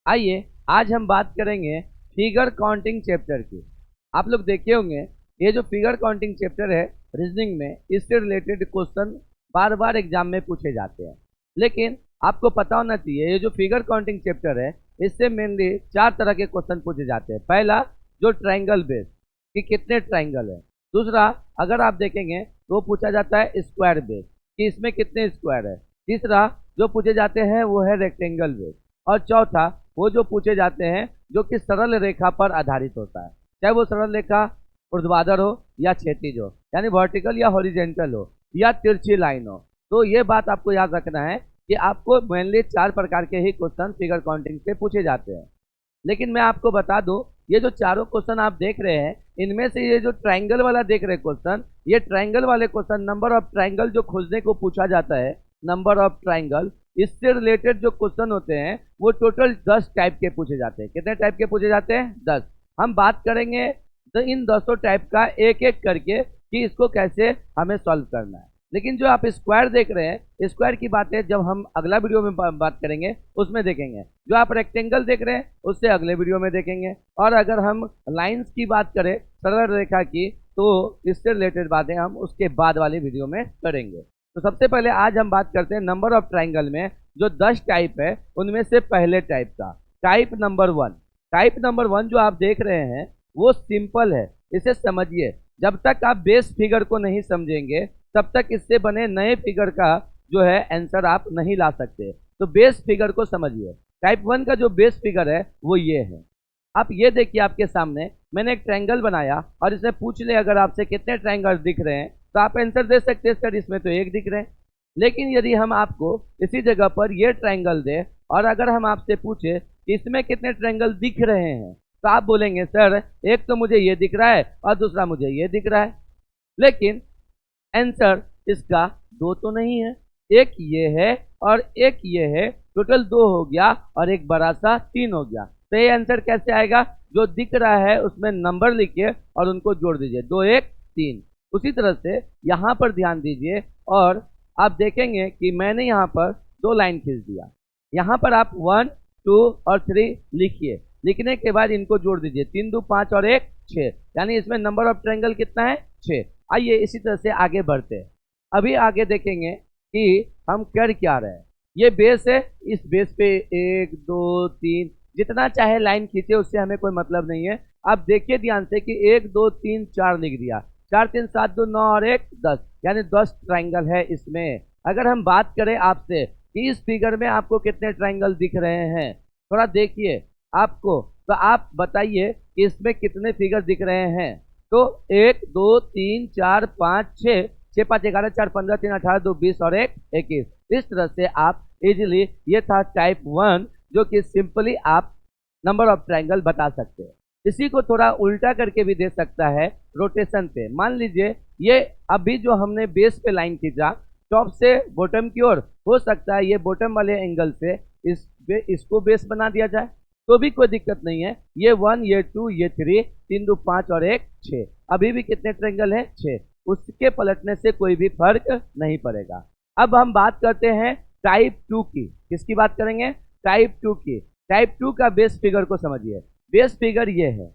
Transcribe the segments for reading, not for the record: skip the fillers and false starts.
आइए आज हम बात करेंगे फिगर काउंटिंग चैप्टर की। आप लोग देखे होंगे ये जो फिगर काउंटिंग चैप्टर है रीजनिंग में, इससे रिलेटेड क्वेश्चन बार बार एग्जाम में पूछे जाते हैं। लेकिन आपको पता होना चाहिए ये जो फिगर काउंटिंग चैप्टर है इससे मेनली 4 तरह के क्वेश्चन पूछे जाते हैं। पहला जो ट्रायंगल बेस कि कितने ट्रायंगल है। दूसरा अगर आप देखेंगे तो पूछा जाता है स्क्वायर बेस कि इसमें कितने स्क्वायर है। तीसरा जो पूछे जाते हैं वो है रेक्टेंगल बेस। और चौथा वो जो पूछे जाते हैं जो कि सरल रेखा पर आधारित होता है, चाहे वो सरल रेखा ऊर्ध्वाधर हो या क्षैतिज हो, यानी वर्टिकल या हॉरिजेंटल हो या तिरछी लाइन हो। तो ये बात आपको याद रखना है कि आपको मेनली 4 प्रकार के ही क्वेश्चन फिगर काउंटिंग से पूछे जाते हैं। लेकिन मैं आपको बता दूं ये जो चारों क्वेश्चन आप देख रहे हैं इनमें से ये जो ट्रायंगल वाला देख रहे हैं क्वेश्चन, ये ट्रायंगल वाले क्वेश्चन नंबर ऑफ ट्रायंगल जो खोजने को पूछा जाता है, नंबर ऑफ ट्रायंगल, इससे रिलेटेड जो क्वेश्चन होते हैं वो टोटल 10 टाइप के पूछे जाते हैं। कितने टाइप के पूछे जाते हैं? 10। हम बात करेंगे तो इन 10 टाइप का एक एक करके कि इसको कैसे हमें सॉल्व करना है। लेकिन जो आप स्क्वायर देख रहे हैं, स्क्वायर की बातें जब हम अगला वीडियो में बात करेंगे उसमें देखेंगे। जो आप रेक्टेंगल देख रहे हैं उससे अगले वीडियो में देखेंगे। और अगर हम लाइंस की बात करें, सरल रेखा की, तो इससे रिलेटेड बातें हम उसके बाद वाले वीडियो में करेंगे। तो सबसे पहले आज हम बात करते हैं नंबर ऑफ ट्रायंगल में जो 10 टाइप है उनमें से पहले टाइप का, टाइप नंबर 1। टाइप नंबर 1 जो आप देख रहे हैं वो सिंपल है, इसे समझिए। जब तक आप बेस फिगर को नहीं समझेंगे तब तक इससे बने नए फिगर का जो है आंसर आप नहीं ला सकते। तो बेस फिगर को समझिए। टाइप 1 का जो बेस फिगर है वो ये है। आप ये देखिए आपके सामने मैंने एक ट्रायंगल बनाया और इसमें पूछ ले अगर आपसे कितने ट्रायंगल दिख रहे हैं तो आप आंसर दे सकते हैं सर इसमें तो एक दिख रहे हैं। लेकिन यदि हम आपको इसी जगह पर ये ट्रायंगल दे और अगर हम आपसे पूछे इसमें कितने ट्रायंगल दिख रहे हैं तो आप बोलेंगे सर एक तो मुझे ये दिख रहा है और दूसरा मुझे ये दिख रहा है। लेकिन आंसर इसका 2 तो नहीं है, एक ये है और एक ये है, टोटल 2 हो गया और एक बड़ा सा 3 हो गया। तो ये आंसर कैसे आएगा? जो दिख रहा है उसमें नंबर लिखिए और उनको जोड़ दीजिए, 2 1 3। उसी तरह से यहाँ पर ध्यान दीजिए और आप देखेंगे कि मैंने यहाँ पर 2 लाइन खींच दिया। यहाँ पर आप 1 2 और 3 लिखिए। लिखने के बाद इनको जोड़ दीजिए, 3 2 5 और 1 6, यानी इसमें नंबर ऑफ ट्रायंगल कितना है? 6। आइए इसी तरह से आगे बढ़ते हैं। अभी आगे देखेंगे कि हम कर क्या रहे हैं। ये बेस है, इस बेस पे 1 2 3 जितना चाहे लाइन खींचे, उससे हमें कोई मतलब नहीं है। आप देखिए ध्यान से कि 1 2 3 4 लिख दिया, 4 3 7 2 9 और 1 10, यानी 10 ट्रायंगल है इसमें। अगर हम बात करें आपसे कि इस फिगर में आपको कितने ट्रायंगल दिख रहे हैं, थोड़ा देखिए आपको, तो आप बताइए कि इसमें कितने फिगर दिख रहे हैं। तो 1 2 3 4 5 6, 6 5 11 4 15 3 18 2 20 और 1 21। इस तरह से आप इजीली, ये था टाइप 1 जो कि सिंपली आप नंबर ऑफ ट्रायंगल बता सकते हैं। इसी को थोड़ा उल्टा करके भी दे सकता है रोटेशन पे। मान लीजिए ये अभी जो हमने बेस पे लाइन खींचा टॉप से बॉटम की ओर, हो सकता है ये बॉटम वाले एंगल से इसको बेस बना दिया जाए तो भी कोई दिक्कत नहीं है। ये 1 ये 2 ये 3, 3 2 5 और 1 6, अभी भी कितने ट्रायंगल है? 6। उसके पलटने से कोई भी फर्क नहीं पड़ेगा। अब हम बात करते हैं टाइप 2 की। किसकी बात करेंगे? टाइप 2 की। टाइप 2 का बेस फिगर को समझिए। बेस फिगर ये है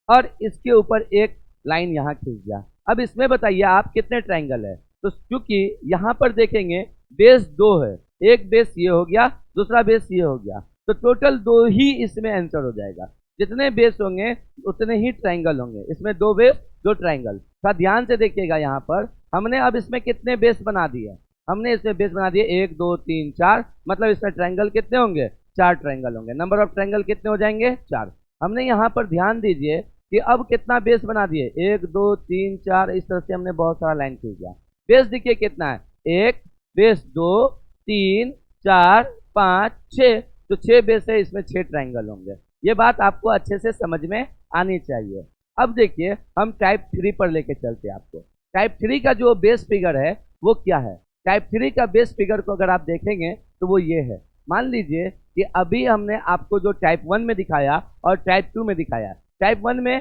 और इसके ऊपर एक लाइन यहाँ खींच दिया। अब इसमें बताइए आप कितने ट्रायंगल है। तो क्योंकि यहाँ पर देखेंगे बेस 2 है, एक बेस ये हो गया, दूसरा बेस ये हो गया, तो टोटल 2 ही इसमें आंसर हो जाएगा। जितने बेस होंगे उतने ही ट्रायंगल होंगे। इसमें 2 बेस 2 ट्रायंगल। थोड़ा ध्यान से देखिएगा, यहाँ पर हमने अब इसमें कितने बेस बना दिए? हमने इसमें बेस बना दिए 1 2 3 4, मतलब इसमें ट्रायंगल कितने होंगे? 4 ट्रायंगल होंगे। नंबर ऑफ ट्रायंगल कितने हो जाएंगे? 4। हमने यहाँ पर ध्यान दीजिए कि अब कितना बेस बना दिए, 1 2 3 4, इस तरह से हमने बहुत सारा लाइन खींच दिया। बेस देखिए कितना है, 1 बेस 2 3 4 5 6, तो 6 बेस है, इसमें 6 ट्रायंगल होंगे। ये बात आपको अच्छे से समझ में आनी चाहिए। अब देखिए हम टाइप 3 पर लेके चलते हैं आपको। टाइप 3 का जो बेस फिगर है वो क्या है? टाइप 3 का बेस फिगर को अगर आप देखेंगे तो वो ये है। मान लीजिए कि अभी हमने आपको जो टाइप 1 में दिखाया और टाइप 2 में दिखाया। टाइप 1 में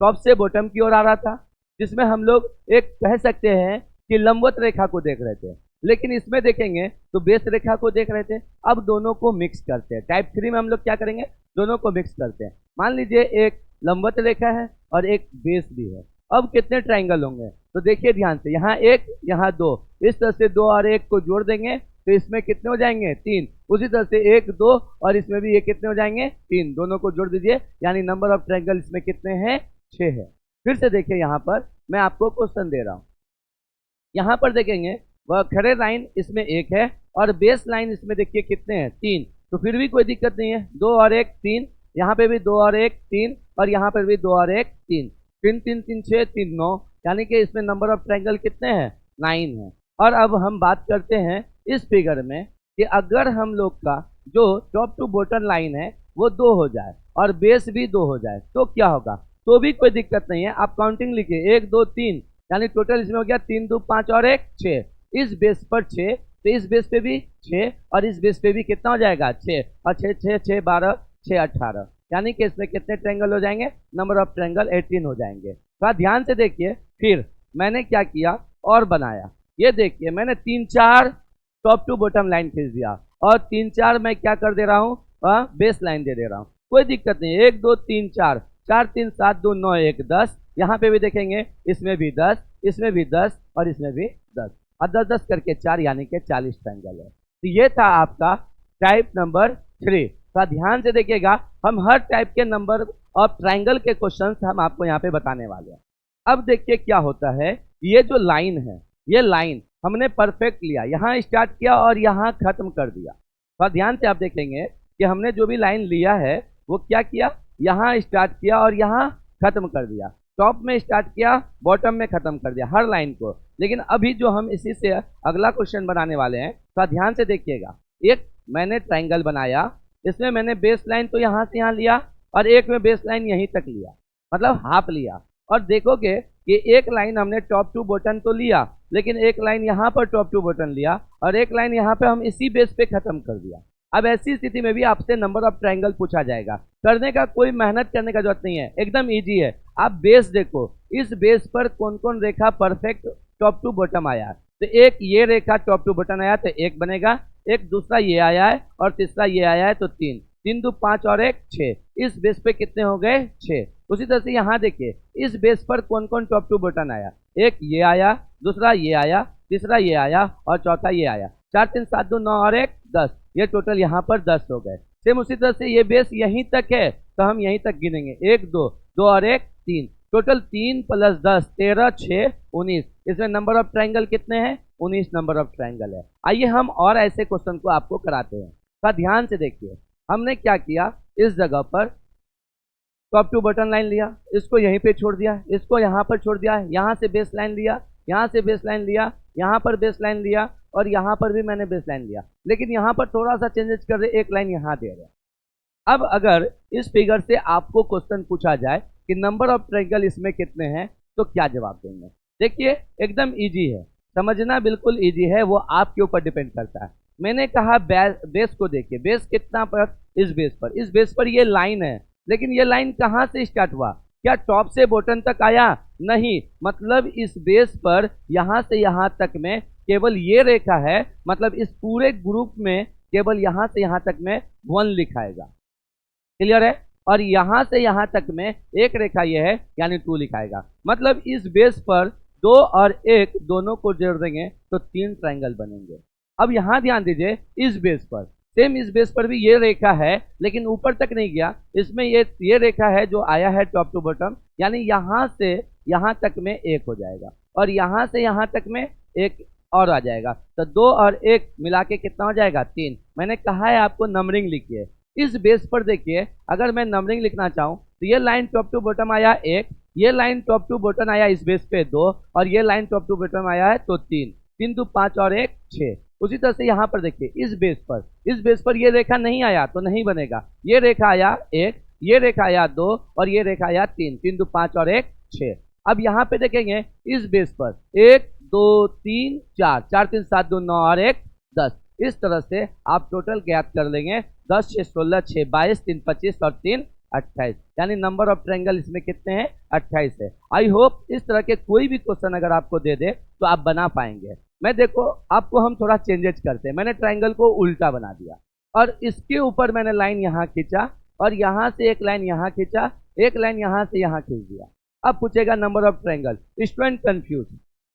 टॉप से बॉटम की ओर आ रहा था, जिसमें हम लोग एक कह सकते हैं कि लंबवत रेखा को देख रहे थे। लेकिन इसमें देखेंगे तो बेस रेखा को देख रहे थे, अब दोनों को मिक्स करते हैं। टाइप 3 में हम लोग क्या करेंगे, दोनों को मिक्स करते हैं। मान लीजिए एक लंबवत रेखा है और एक बेस भी है। अब कितने ट्राइंगल होंगे, तो देखिए ध्यान से, यहाँ एक यहाँ दो, इस तरह से 2 और 1 को जोड़ देंगे तो इसमें कितने हो जाएंगे, 3। उसी तरह से 1 2 और इसमें भी ये कितने हो जाएंगे, 3। दोनों को जोड़ दीजिए, यानी नंबर ऑफ ट्राइंगल इसमें कितने हैं, 6 है। फिर से देखिए, यहाँ पर मैं आपको क्वेश्चन दे रहा हूँ। यहाँ पर देखेंगे वह खड़े लाइन इसमें 1 है और बेस लाइन इसमें देखिए कितने हैं, 3। तो फिर भी कोई दिक्कत नहीं है, 2 और 1 3, यहाँ पे भी 2 और 1 3 और यहाँ पर भी 2 और 1 3, 3 3 3 6 3 9, यानी कि इसमें नंबर ऑफ ट्राइंगल कितने हैं, 9 है। और अब हम बात करते हैं इस फिगर में कि अगर हम लोग का जो टॉप टू बॉटम लाइन है वो 2 हो जाए और बेस भी 2 हो जाए तो क्या होगा, तो भी कोई दिक्कत नहीं है। आप काउंटिंग लिखिए, 1 2 3, यानी टोटल इसमें हो गया 3 2 5 और 1 6। इस बेस पर 6, तो इस बेस पे भी 6 और इस बेस पे भी कितना हो जाएगा, 6 और 6 6 6 12 6 18, यानी कि इसमें कितने ट्रायंगल हो जाएंगे, नंबर ऑफ ट्रायंगल 18 हो जाएंगे। तो ध्यान से देखिए, फिर मैंने क्या किया और बनाया, ये देखिए मैंने 3 4 टॉप टू बॉटम लाइन खींच दिया और 3 4 मैं क्या कर दे रहा हूँ, बेस लाइन दे रहा हूँ, कोई दिक्कत नहीं। 1 2 3 4 4 3 7 2 9 1 10, यहाँ पे भी देखेंगे इसमें भी 10, इसमें भी 10 और इसमें भी 10 और 10 10 करके 4, यानी कि 40 ट्रायंगल है। तो ये था आपका टाइप नंबर 3। तो ध्यान से देखिएगा, हम हर टाइप के नंबर ऑफ ट्रायंगल के क्वेश्चंस हम आपको यहाँ पे बताने वाले हैं। अब देखिए क्या होता है, ये जो लाइन है, ये लाइन हमने परफेक्ट लिया, यहाँ स्टार्ट किया और यहाँ खत्म कर दिया। तो ध्यान से आप देखेंगे कि हमने जो भी लाइन लिया है वो क्या किया, यहाँ स्टार्ट किया और यहाँ खत्म कर दिया, टॉप में स्टार्ट किया बॉटम में खत्म कर दिया हर लाइन को। लेकिन अभी जो हम इसी से अगला क्वेश्चन बनाने वाले हैं, तो ध्यान से देखिएगा, एक मैंने ट्रायंगल बनाया, इसमें मैंने बेस लाइन तो यहाँ से यहाँ लिया और एक में बेस लाइन यहीं तक लिया, मतलब हाफ लिया। और देखोगे कि एक लाइन हमने टॉप टू बॉटम तो लिया, लेकिन एक लाइन यहाँ पर टॉप टू बॉटम लिया और एक लाइन यहाँ पे हम इसी बेस पे खत्म कर दिया। अब ऐसी स्थिति में भी आपसे नंबर ऑफ ट्रायंगल पूछा जाएगा, करने का कोई मेहनत करने का जरूरत नहीं है, एकदम इजी है। आप बेस देखो, इस बेस पर कौन कौन रेखा परफेक्ट टॉप टू बॉटम आया है, तो एक ये रेखा टॉप टू बॉटम आया तो एक बनेगा, एक दूसरा ये आया है और तीसरा ये आया है तो 3 3 2 5 और 1 6, इस बेस पे कितने हो गए, 6। उसी तरह से यहाँ देखिए, इस बेस पर कौन कौन टॉप टू बॉटम आया, एक ये आया, दूसरा ये आया, तीसरा ये आया और चौथा ये आया। 4 3 7 2 9 और 1 10, ये टोटल यहाँ पर 10 हो गए। सेम उसी तरह से ये बेस यहीं तक है तो हम यहीं तक गिनेंगे, 1 2 2 और 1 3, टोटल 3 + 10 13 6 19, इसमें नंबर ऑफ ट्रायंगल कितने हैं, 19 नंबर ऑफ ट्रायंगल है। आइए हम और ऐसे क्वेश्चन को आपको कराते हैं। तो ध्यान से देखिए, हमने क्या किया, इस जगह पर टॉप टू बॉटम लाइन लिया, इसको यहीं पे छोड़ दिया, इसको यहाँ पर छोड़ दिया, यहाँ से बेस लाइन लिया, यहाँ से बेस लाइन लिया, यहाँ पर बेस लाइन लिया और यहाँ पर भी मैंने बेस लाइन लिया, लेकिन यहाँ पर थोड़ा सा चेंजेस कर रहे, एक लाइन यहाँ दे रहे। अब अगर इस फिगर से आपको क्वेश्चन पूछा जाए कि नंबर ऑफ ट्रायंगल इसमें कितने हैं, तो क्या जवाब देंगे। देखिए एकदम इजी है, समझना बिल्कुल इजी है, वो आपके ऊपर डिपेंड करता है। मैंने कहा बेस को देखिए, बेस कितना पर, इस बेस पर ये लाइन है, लेकिन ये लाइन कहाँ से स्टार्ट हुआ, क्या टॉप से बॉटम तक आया, नहीं, मतलब इस बेस पर यहाँ से यहाँ तक में केवल ये रेखा है, मतलब इस पूरे ग्रुप में केवल यहाँ से यहाँ तक में 1 लिखाएगा, क्लियर है। और यहाँ से यहाँ तक में एक रेखा ये है, यानी 2 लिखाएगा, मतलब इस बेस पर 2 और 1 दोनों को जोड़ देंगे तो 3 ट्रायंगल बनेंगे। अब यहाँ ध्यान दीजिए, इस बेस पर सेम, इस बेस पर भी ये रेखा है लेकिन ऊपर तक नहीं गया, इसमें ये रेखा है जो आया है टॉप टू बॉटम, यानी यहाँ से यहाँ तक में 1 हो जाएगा और यहाँ से यहाँ तक में 1 और आ जाएगा, तो 2 और 1 मिला के कितना हो जाएगा, 3। मैंने कहा है आपको नंबरिंग लिखिए। इस बेस पर देखिए, अगर मैं नंबरिंग लिखना चाहूँ तो ये लाइन टॉप टू बॉटम आया 1, ये लाइन टॉप टू बॉटम आया इस बेस पे 2 और ये लाइन टॉप टू बॉटम आया है तो 3 3 2 5 और 1 6। उसी तरह से यहाँ पर देखिए, इस बेस पर ये रेखा नहीं आया तो नहीं बनेगा, ये रेखा आया 1, ये रेखा आया 2 और ये रेखा आया 3 3 2 5 और 1 6। अब यहाँ पे देखेंगे, इस बेस पर 1 2 3 4 4 3 7 2 9 और 1 10, इस तरह से आप टोटल ज्ञात कर लेंगे, 10 6 16 6 22 3 25 और 3 28, यानी नंबर ऑफ ट्रायंगल इसमें कितने हैं, 28 है। आई होप इस तरह के कोई भी क्वेश्चन अगर आपको दे दे तो आप बना पाएंगे। मैं देखो आपको हम थोड़ा चेंजेस करते हैं। मैंने ट्रायंगल को उल्टा बना दिया और इसके ऊपर मैंने लाइन यहाँ खींचा और यहाँ से एक लाइन यहाँ खींचा, एक लाइन यहाँ से यहाँ खींच दिया। अब पूछेगा number of triangle. Student confuse,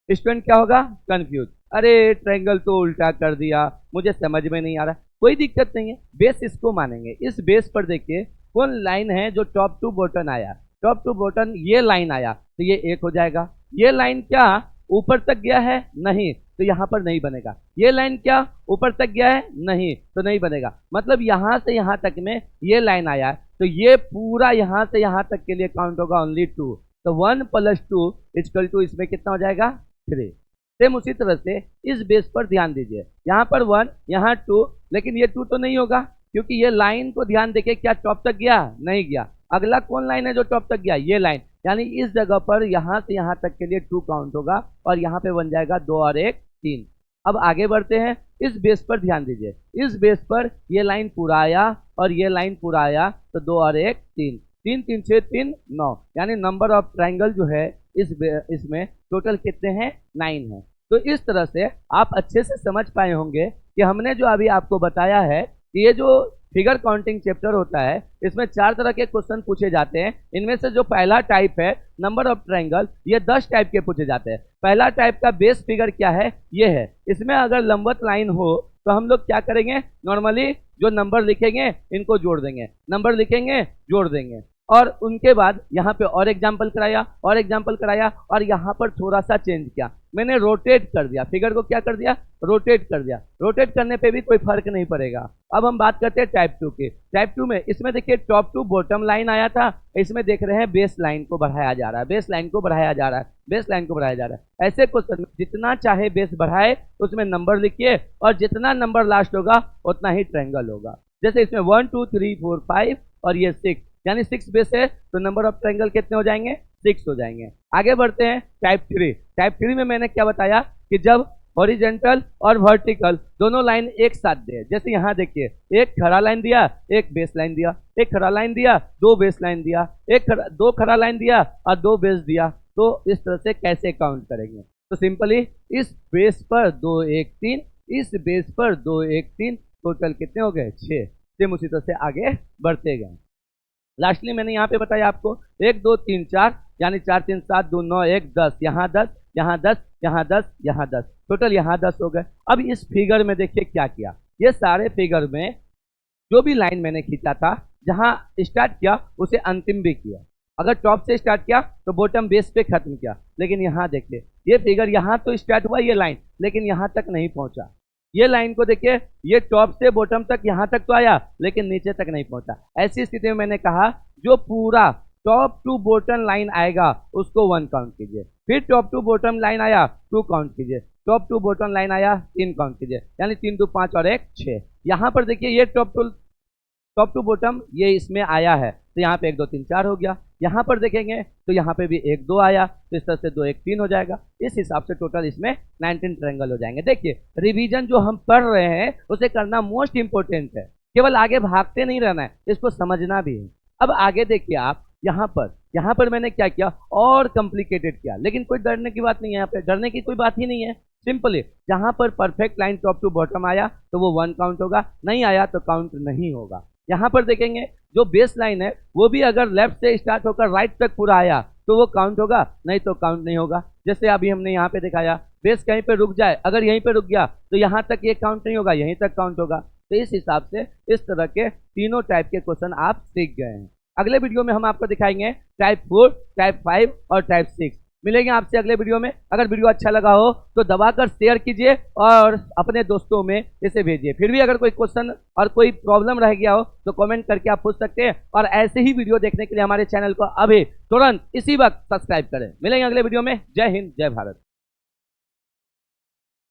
student क्या होगा? कंफ्यूज। अरे ट्रायंगल तो उल्टा कर दिया, मुझे समझ में नहीं आ रहा। कोई दिक्कत नहीं है, बेस इसको मानेंगे। इस बेस पर देखिए कौन लाइन है जो टॉप टू बॉटम आया। टॉप टू बॉटम ये लाइन आया तो ये एक हो जाएगा। ये लाइन क्या ऊपर तक गया है? नहीं, तो यहाँ पर नहीं बनेगा। ये लाइन क्या ऊपर तक गया है? नहीं, तो नहीं बनेगा। मतलब यहाँ से यहाँ तक में ये लाइन आया तो ये पूरा यहाँ से यहाँ तक के लिए काउंट होगा ओनली 2। तो 1 + 2 = इसमें कितना हो जाएगा? 3। सेम उसी तरह से इस बेस पर ध्यान दीजिए, यहाँ पर 1, यहाँ 2, लेकिन ये 2 तो नहीं होगा क्योंकि ये लाइन को ध्यान देखिए, क्या टॉप तक गया? नहीं गया। अगला कौन लाइन है जो टॉप तक गया? ये लाइन। यानी इस जगह पर यहाँ से यहाँ तक के लिए 2 काउंट होगा और यहाँ पे बन जाएगा 2 और 1 3। अब आगे बढ़ते हैं। इस बेस पर ध्यान दीजिए, इस बेस पर ये लाइन पूरा आया और ये लाइन पूरा आया तो 2 और 1 3, 3 3 6 3 9, यानी नंबर ऑफ ट्रायंगल जो है इसमें टोटल कितने हैं? 9 है। तो इस तरह से आप अच्छे से समझ पाए होंगे कि हमने जो अभी आपको बताया है कि ये जो फिगर काउंटिंग चैप्टर होता है इसमें 4 तरह के क्वेश्चन पूछे जाते हैं। इनमें से जो पहला टाइप है नंबर ऑफ ट्रायंगल, ये 10 टाइप के पूछे जाते हैं। पहला टाइप का बेस फिगर क्या है? ये है। इसमें अगर लंबवत लाइन हो तो हम लोग क्या करेंगे? नॉर्मली जो नंबर लिखेंगे इनको जोड़ देंगे, नंबर लिखेंगे जोड़ देंगे। और उनके बाद यहाँ पे और एग्जाम्पल कराया और एग्जाम्पल कराया और यहाँ पर थोड़ा सा चेंज किया, मैंने रोटेट कर दिया फिगर को। क्या कर दिया? रोटेट कर दिया। रोटेट करने पे भी कोई फर्क नहीं पड़ेगा। अब हम बात करते हैं टाइप 2 की। टाइप 2 में इसमें देखिए टॉप टू बॉटम लाइन आया था, इसमें देख रहे हैं बेस लाइन को बढ़ाया जा रहा है, बेस लाइन को बढ़ाया जा रहा है, बेस लाइन को बढ़ाया जा रहा है। ऐसे क्वेश्चन में जितना चाहे बेस बढ़ाए उसमें नंबर लिखिए और जितना नंबर लास्ट होगा उतना ही ट्रायंगल होगा। जैसे इसमें 1 2 3 4 5 और ये 6, यानी 6 बेस है तो नंबर ऑफ ट्रायंगल कितने हो जाएंगे? 6 हो जाएंगे। आगे बढ़ते हैं टाइप 3। टाइप 3 में मैंने क्या बताया कि जब हॉरिजेंटल और वर्टिकल दोनों लाइन एक साथ दे, जैसे यहाँ देखिए एक खड़ा लाइन दिया, एक बेस लाइन दिया, एक खड़ा लाइन दिया, 2 बेस लाइन दिया, दो खड़ा लाइन दिया और 2 बेस दिया, तो इस तरह से कैसे काउंट करेंगे? तो सिंपली इस बेस पर 2 1 3, इस बेस पर 2 1 3, टोटल कितने हो गए? 6। सेम उसी तरह से आगे बढ़ते गए। लास्टली मैंने यहाँ पे बताया आपको 1 2 3 4, यानी 4 3 7 2 9 1 10, यहाँ 10, यहाँ 10, यहाँ 10, यहाँ 10, टोटल यहाँ 10 हो गए। अब इस फिगर में देखिए क्या किया, ये सारे फिगर में जो भी लाइन मैंने खींचा था, जहाँ स्टार्ट किया उसे अंतिम भी किया। अगर टॉप से स्टार्ट किया तो बॉटम बेस पे खत्म किया। लेकिन यहाँ देखिए ये फिगर यहाँ तो स्टार्ट हुआ ये लाइन, लेकिन यहाँ तक नहीं पहुँचा। ये लाइन को देखिए, ये टॉप से बॉटम तक यहाँ तक तो आया लेकिन नीचे तक नहीं पहुंचा। ऐसी स्थिति में मैंने कहा जो पूरा टॉप टू बॉटम लाइन आएगा उसको 1 काउंट कीजिए, फिर टॉप टू बॉटम लाइन आया 2 काउंट कीजिए, टॉप टू बॉटम लाइन आया 3 काउंट कीजिए, यानी 3 2 5 और 1 6। यहाँ पर देखिए ये टॉप टू बॉटम ये इसमें आया है तो यहाँ पे 1 2 3 4 हो गया। यहाँ पर देखेंगे तो यहाँ पे भी 1 2 आया तो इस तरह से 2 1 3 हो जाएगा। इस हिसाब से टोटल इसमें 19 ट्रायंगल हो जाएंगे। देखिए रिवीजन जो हम पढ़ रहे हैं उसे करना मोस्ट इंपोर्टेंट है, केवल आगे भागते नहीं रहना है, इसको समझना भी है। अब आगे देखिए आप यहाँ पर मैंने क्या किया और कॉम्प्लिकेटेड किया, लेकिन कोई डरने की बात नहीं है, यहाँ पे डरने की कोई बात ही नहीं है। सिंपली जहाँ पर perfect line top to bottom आया तो वो 1 काउंट होगा, नहीं आया तो काउंट नहीं होगा। यहाँ पर देखेंगे जो बेस लाइन है वो भी अगर लेफ्ट से स्टार्ट होकर राइट तक पूरा आया तो वो काउंट होगा, नहीं तो काउंट नहीं होगा। जैसे अभी हमने यहाँ पे दिखाया बेस कहीं पे रुक जाए, अगर यहीं पे रुक गया तो यहाँ तक ये काउंट नहीं होगा, यहीं तक काउंट होगा। तो इस हिसाब से इस तरह के तीनों टाइप के क्वेश्चन आप सीख गए हैं। अगले वीडियो में हम आपको दिखाएंगे टाइप 4, टाइप 5 और टाइप 6। मिलेंगे आपसे अगले वीडियो में। अगर वीडियो अच्छा लगा हो तो दबाकर शेयर कीजिए और अपने दोस्तों में इसे भेजिए। फिर भी अगर कोई क्वेश्चन और कोई प्रॉब्लम रह गया हो तो कमेंट करके आप पूछ सकते हैं। और ऐसे ही वीडियो देखने के लिए हमारे चैनल को अभी तुरंत इसी वक्त सब्सक्राइब करें। मिलेंगे अगले वीडियो में। जय हिंद, जय भारत।